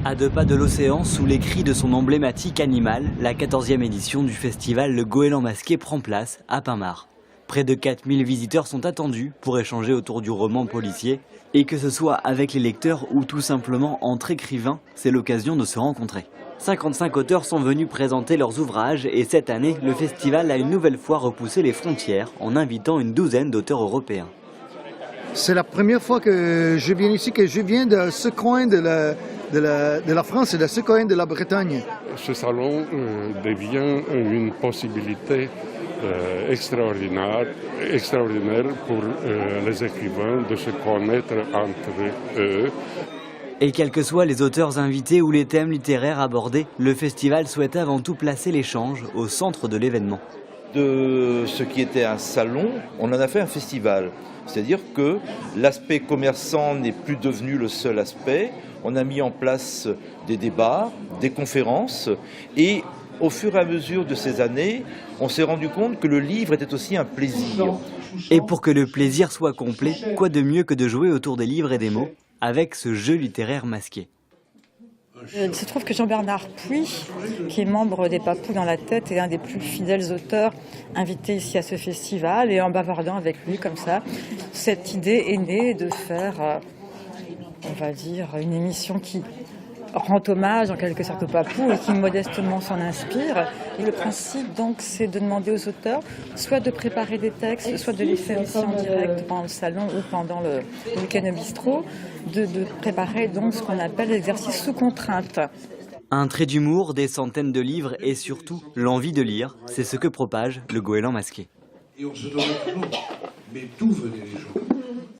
À 2 pas de l'océan, sous les cris de son emblématique animal, la 14e édition du festival Le Goéland Masqué prend place à Pinmar. Près de 4000 visiteurs sont attendus pour échanger autour du roman policier. Et que ce soit avec les lecteurs ou tout simplement entre écrivains, c'est l'occasion de se rencontrer. 55 auteurs sont venus présenter leurs ouvrages et cette année, le festival a une nouvelle fois repoussé les frontières en invitant une douzaine d'auteurs européens. C'est la première fois que je viens ici, que je viens de ce coin de la France et de ce coin de la Bretagne. Ce salon devient une possibilité extraordinaire pour les écrivains de se connaître entre eux. Et quels que soient les auteurs invités ou les thèmes littéraires abordés, le festival souhaite avant tout placer l'échange au centre de l'événement. De ce qui était un salon, on en a fait un festival. C'est-à-dire que l'aspect commerçant n'est plus devenu le seul aspect. On a mis en place des débats, des conférences et au fur et à mesure de ces années, on s'est rendu compte que le livre était aussi un plaisir. Et pour que le plaisir soit complet, quoi de mieux que de jouer autour des livres et des mots avec ce jeu littéraire masqué. Il se trouve que Jean-Bernard Puy, qui est membre des Papous dans la tête, est un des plus fidèles auteurs invités ici à ce festival. Et en bavardant avec lui comme ça, cette idée est née de faire, on va dire, une émission qui rend hommage en quelque sorte aux Papous et qui modestement s'en inspire. Et le principe donc c'est de demander aux auteurs soit de préparer des textes, soit de les faire ici en direct pendant le salon ou pendant le week-end au bistrot, de préparer donc ce qu'on appelle l'exercice sous contrainte. Un trait d'humour, des centaines de livres et surtout l'envie de lire, c'est ce que propage le Goéland Masqué. Et on se demande toujours, mais d'où venaient les gens ?